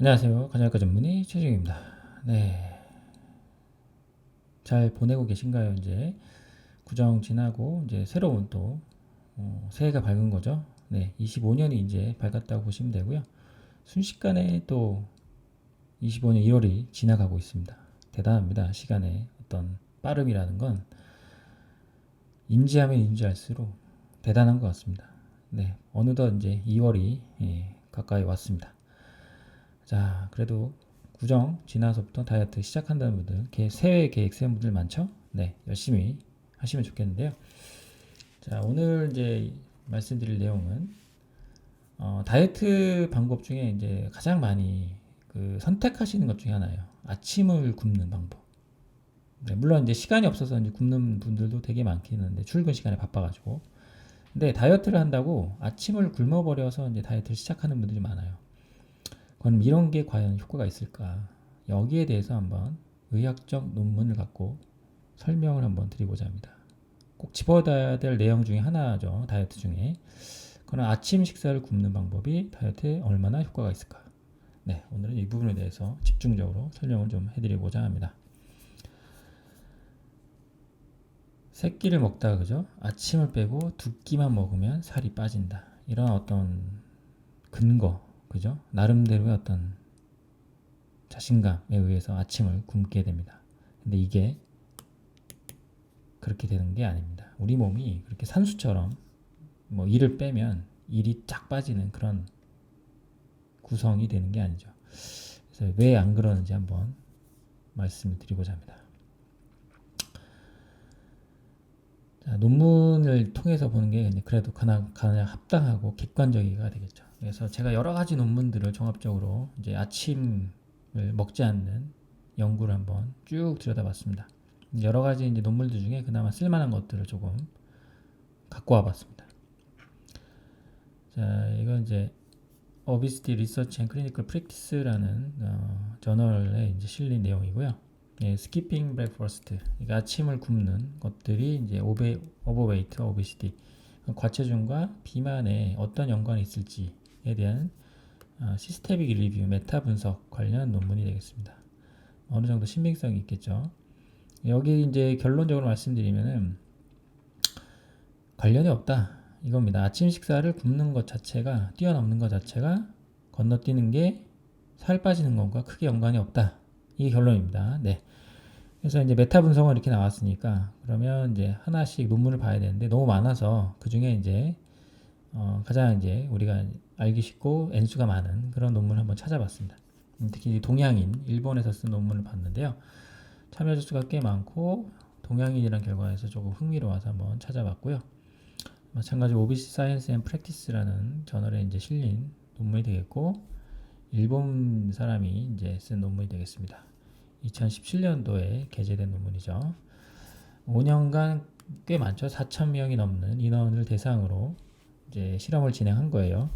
안녕하세요. 간헐과 전문의 최중입니다. 네, 잘 보내고 계신가요? 이제 구정 지나고 이제 새로운 또 새해가 밝은 거죠. 네, 25년이 이제 밝았다고 보시면 되고요. 순식간에 또 25년 1월이 지나가고 있습니다. 대단합니다. 시간의 어떤 빠름이라는 건 인지하면 인지할수록 대단한 것 같습니다. 네, 어느덧 이제 2월이 가까이 왔습니다. 자, 그래도 구정 지나서부터 다이어트 시작한다는 분들, 새해 계획 세운 분들 많죠? 네, 열심히 하시면 좋겠는데요. 자, 오늘 이제 말씀드릴 내용은 다이어트 방법 중에 이제 가장 많이 선택하시는 것 중에 하나예요. 아침을 굶는 방법. 네, 물론 이제 시간이 없어서 이제 굶는 분들도 되게 많긴 한데 출근 시간에 바빠가지고. 근데 다이어트를 한다고 아침을 굶어버려서 이제 다이어트를 시작하는 분들이 많아요. 그럼 이런 게 과연 효과가 있을까? 여기에 대해서 한번 의학적 논문을 갖고 설명을 한번 드리고자 합니다. 꼭 짚어둬야 될 내용 중에 하나죠. 다이어트 중에. 그런 아침 식사를 굶는 방법이 다이어트에 얼마나 효과가 있을까? 네, 오늘은 이 부분에 대해서 집중적으로 설명을 좀 해드리고자 합니다. 세 끼를 먹다가 그죠? 아침을 빼고 두 끼만 먹으면 살이 빠진다. 이런 어떤 근거, 그죠? 나름대로의 어떤 자신감에 의해서 아침을 굶게 됩니다. 근데 이게 그렇게 되는 게 아닙니다. 우리 몸이 그렇게 산수처럼 뭐 이를 빼면 일이 쫙 빠지는 그런 구성이 되는 게 아니죠. 그래서 왜 안 그러는지 한번 말씀을 드리고자 합니다. 자, 논문을 통해서 보는 게 그래도 가장 합당하고 객관적이가 되겠죠. 그래서 제가 여러 가지 논문들을 종합적으로 이제 아침을 먹지 않는 연구를 한번 쭉 들여다봤습니다. 여러 가지 이제 논문들 중에 그나마 쓸만한 것들을 조금 갖고 와봤습니다. 자, 이건 이제 Obesity Research and Clinical Practice라는 저널에 이제 실린 내용이고요. 예, Skipping Breakfast, 그러니까 아침을 굶는 것들이 이제 overweight, obesity, 과체중과 비만에 어떤 연관이 있을지에 대한 시스테믹 리뷰, 메타 분석 관련 논문이 되겠습니다. 어느 정도 신빙성이 있겠죠. 여기 이제 결론적으로 말씀드리면은 관련이 없다 이겁니다. 아침 식사를 굶는 것 자체가 뛰어넘는 것 자체가 건너뛰는 게 살 빠지는 것과 크게 연관이 없다. 이게 결론입니다. 네. 그래서 이제 메타 분석은 이렇게 나왔으니까 그러면 이제 하나씩 논문을 봐야 되는데 너무 많아서 그 중에 이제 가장 이제 우리가 알기 쉽고 N수가 많은 그런 논문을 한번 찾아봤습니다. 특히 동양인 일본에서 쓴 논문을 봤는데요. 참여 수가 꽤 많고 동양인이라는 결과에서 조금 흥미로워서 한번 찾아봤고요. 마찬가지로 오비시 사이언스 앤 프랙티스라는 저널에 이제 실린 논문이 되겠고 일본 사람이 이제 쓴 논문이 되겠습니다. 2017년도에 게재된 논문이죠. 5년간 꽤 많죠. 4,000명이 넘는 인원을 대상으로 이제 실험을 진행한 거예요.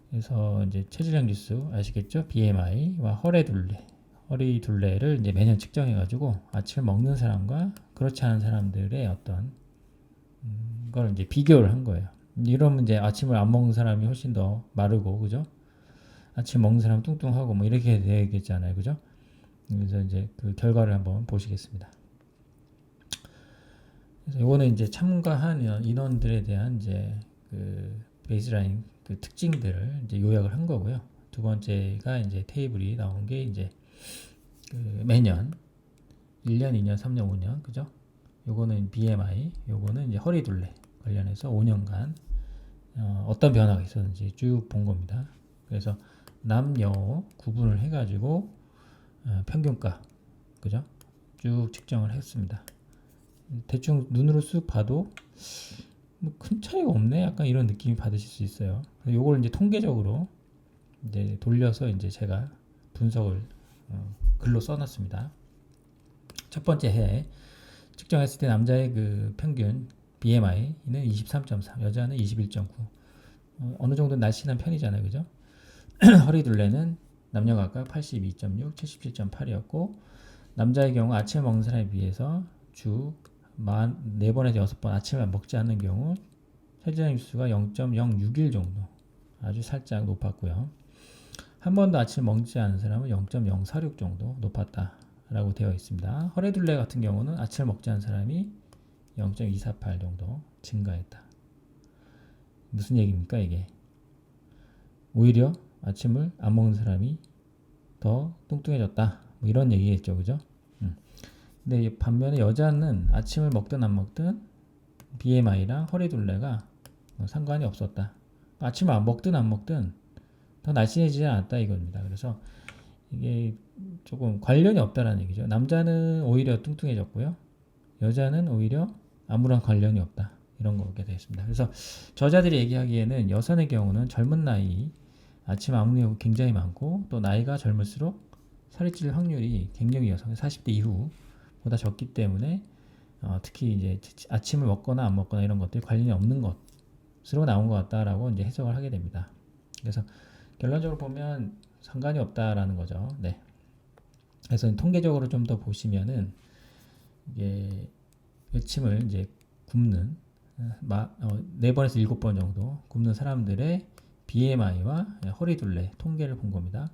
그래서 이제 체질량 지수 아시겠죠? BMI와 허리 둘레를 이제 매년 측정해가지고 아침을 먹는 사람과 그렇지 않은 사람들의 어떤 걸 이제 비교를 한 거예요. 이러면 이제 아침을 안 먹는 사람이 훨씬 더 마르고, 그죠? 아침 먹는 사람 뚱뚱하고 뭐 이렇게 되겠잖아요, 그죠? 그래서 이제 그 결과를 한번 보시겠습니다. 그래서 이거는 이제 참가한 인원들에 대한 이제 그 베이스라인 그 특징들을 이제 요약을 한 거고요. 두 번째가 이제 테이블이 나온 게 이제 그 매년 1년, 2년, 3년, 5년, 그죠? 요거는 BMI, 요거는 이제 허리 둘레 관련해서 5년간 어떤 변화가 있었는지 쭉 본 겁니다. 그래서 남녀 구분을 해가지고 평균가, 그죠? 쭉 측정을 했습니다. 대충 눈으로 쓱 봐도 뭐 큰 차이가 없네, 약간 이런 느낌이 받으실 수 있어요. 요걸 이제 통계적으로 이제 돌려서 이제 제가 분석을 글로 써놨습니다. 첫 번째 해 측정했을 때 남자의 그 평균 BMI는 23.3, 여자는 21.9. 어느 정도 날씬한 편이잖아요, 그죠? 허리 둘레는 남녀 각각 82.6, 77.8이었고 남자의 경우 아침을 먹는 사람에 비해서 주 4번에서 6번 아침을 먹지 않는 경우 체지방 지수가 0.061 정도 아주 살짝 높았고요. 한 번도 아침을 먹지 않은 사람은 0.046 정도 높았다라고 되어 있습니다. 허레둘레 같은 경우는 아침을 먹지 않은 사람이 0.248 정도 증가했다. 무슨 얘기입니까 이게? 오히려 아침을 안 먹는 사람이 더 뚱뚱해졌다. 뭐 이런 얘기겠죠, 그죠? 근데 반면에 여자는 아침을 먹든 안 먹든 BMI랑 허리둘레가 상관이 없었다. 아침을 안 먹든 안 먹든 더 날씬해지지 않았다 이겁니다. 그래서 이게 조금 관련이 없다라는 얘기죠. 남자는 오히려 뚱뚱해졌고요. 여자는 오히려 아무런 관련이 없다. 이런 거게 되겠습니다. 그래서 저자들이 얘기하기에는 여성의 경우는 젊은 나이 아침 악몽이 굉장히 많고 또 나이가 젊을수록 살이 찔 확률이 갱년기 여성 40대 이후보다 적기 때문에 특히 이제 아침을 먹거나 안 먹거나 이런 것들이 관련이 없는 것으로 나온 것 같다라고 이제 해석을 하게 됩니다. 그래서 결론적으로 보면 상관이 없다라는 거죠. 네. 그래서 통계적으로 좀 더 보시면은 이게 아침을 이제 굶는 4번에서 7번 정도 굶는 사람들의 BMI와 허리둘레 통계를 본 겁니다.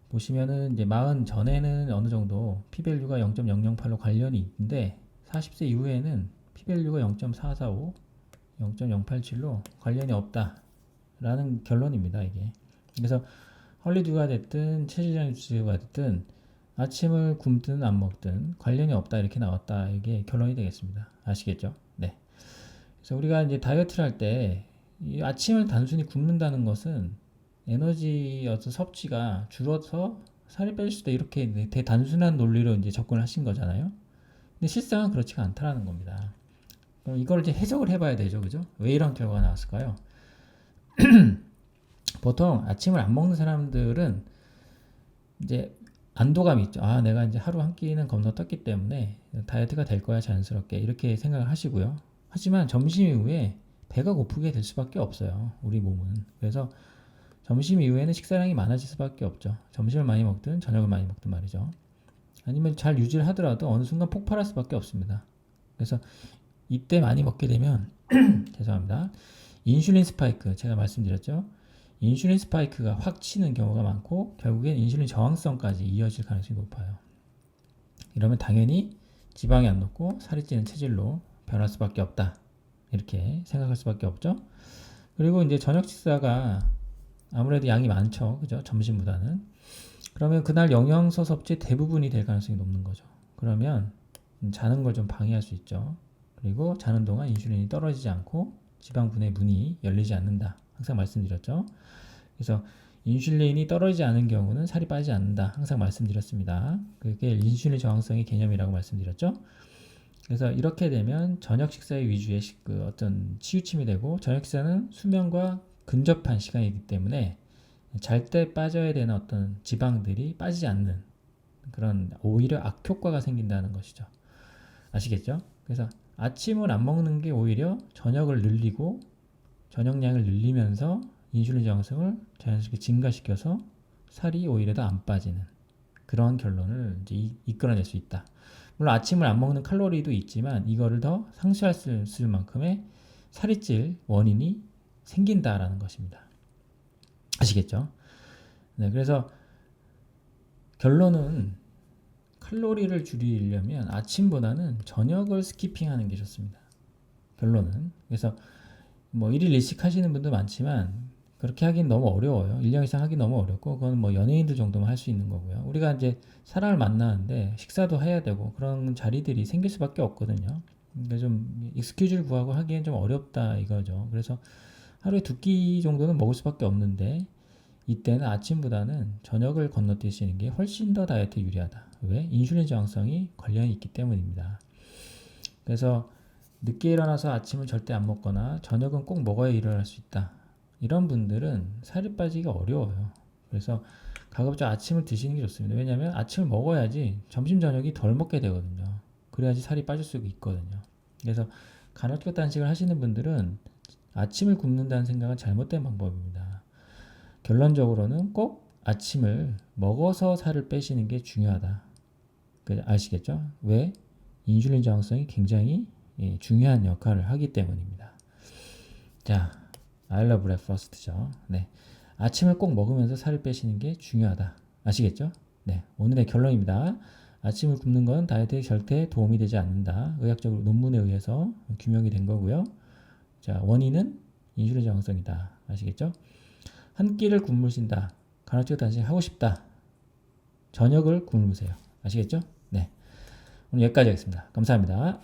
보시면은 이제 40 전에는 어느 정도 p-밸류가 0.008로 관련이 있는데 40세 이후에는 p-밸류가 0.445, 0.087로 관련이 없다라는 결론입니다. 이게. 그래서 헐리듀가 됐든 체질장애주가 됐든 아침을 굶든 안 먹든 관련이 없다 이렇게 나왔다. 이게 결론이 되겠습니다. 아시겠죠? 네. 그래서 우리가 이제 다이어트를 할 때 이 아침을 단순히 굶는다는 것은 에너지 어떤 섭취가 줄어서 살이 뺄 수도 이렇게 대단순한 논리로 이제 접근을 하신 거잖아요. 근데 실상은 그렇지가 않다라는 겁니다. 그럼 이걸 이제 해석을 해봐야 되죠, 그죠? 왜 이런 결과가 나왔을까요? 보통 아침을 안 먹는 사람들은 이제 안도감이 있죠. 아, 내가 이제 하루 한 끼는 건너떴기 때문에 다이어트가 될 거야, 자연스럽게. 이렇게 생각을 하시고요. 하지만 점심 이후에 배가 고프게 될 수밖에 없어요. 우리 몸은. 그래서 점심 이후에는 식사량이 많아질 수밖에 없죠. 점심을 많이 먹든 저녁을 많이 먹든 말이죠. 아니면 잘 유지를 하더라도 어느 순간 폭발할 수밖에 없습니다. 그래서 이때 많이 먹게 되면 죄송합니다. 인슐린 스파이크 제가 말씀드렸죠. 인슐린 스파이크가 확 치는 경우가 많고 결국엔 인슐린 저항성까지 이어질 가능성이 높아요. 이러면 당연히 지방이 안 높고 살이 찌는 체질로 변할 수밖에 없다. 이렇게 생각할 수밖에 없죠. 그리고 이제 저녁 식사가 아무래도 양이 많죠. 그죠? 점심보다는. 그러면 그날 영양소 섭취 대부분이 될 가능성이 높는 거죠. 그러면 자는 걸 좀 방해할 수 있죠. 그리고 자는 동안 인슐린이 떨어지지 않고 지방 분해 문이 열리지 않는다. 항상 말씀드렸죠. 그래서 인슐린이 떨어지지 않은 경우는 살이 빠지지 않는다. 항상 말씀드렸습니다. 그게 인슐린 저항성의 개념이라고 말씀드렸죠. 그래서 이렇게 되면 저녁 식사의 위주의 어떤 치우침이 되고 저녁 식사는 수면과 근접한 시간이기 때문에 잘 때 빠져야 되는 어떤 지방들이 빠지지 않는 그런 오히려 악효과가 생긴다는 것이죠. 아시겠죠? 그래서 아침을 안 먹는 게 오히려 저녁을 늘리고 저녁량을 늘리면서 인슐린 저항성을 자연스럽게 증가시켜서 살이 오히려 더 안 빠지는 그런 결론을 이제 이끌어낼 수 있다. 물론 아침을 안 먹는 칼로리도 있지만 이거를 더 상쇄할 수 있을 만큼의 살이 찔 원인이 생긴다라는 것입니다. 아시겠죠? 네, 그래서 결론은 칼로리를 줄이려면 아침보다는 저녁을 스키핑하는 게 좋습니다. 결론은. 그래서 뭐 1일 1식 하시는 분도 많지만 그렇게 하긴 너무 어려워요. 1년 이상 하기 너무 어렵고 그건 뭐 연예인들 정도만 할 수 있는 거고요. 우리가 이제 사람을 만나는데 식사도 해야 되고 그런 자리들이 생길 수밖에 없거든요. 그러니까 좀 익스큐즈를 구하고 하기엔 좀 어렵다 이거죠. 그래서 하루에 2끼 정도는 먹을 수밖에 없는데 이때는 아침보다는 저녁을 건너뛰시는 게 훨씬 더 다이어트에 유리하다. 왜? 인슐린 저항성이 관련이 있기 때문입니다. 그래서 늦게 일어나서 아침을 절대 안 먹거나 저녁은 꼭 먹어야 일어날 수 있다. 이런 분들은 살이 빠지기가 어려워요. 그래서 가급적 아침을 드시는 게 좋습니다. 왜냐하면 아침을 먹어야지 점심 저녁이 덜 먹게 되거든요. 그래야지 살이 빠질 수 있거든요. 그래서 간헐적 단식을 하시는 분들은 아침을 굶는다는 생각은 잘못된 방법입니다. 결론적으로는 꼭 아침을 먹어서 살을 빼시는 게 중요하다. 아시겠죠? 왜? 인슐린 저항성이 굉장히 중요한 역할을 하기 때문입니다. 자, I love breakfast죠. 네. 아침을 꼭 먹으면서 살을 빼시는 게 중요하다. 아시겠죠? 네, 오늘의 결론입니다. 아침을 굶는 건 다이어트에 절대 도움이 되지 않는다. 의학적으로 논문에 의해서 규명이 된 거고요. 자, 원인은 인슐린 저항성이다. 아시겠죠? 한 끼를 굶으신다. 간헐적 단식 하고 싶다. 저녁을 굶으세요. 아시겠죠? 네. 오늘 여기까지 하겠습니다. 감사합니다.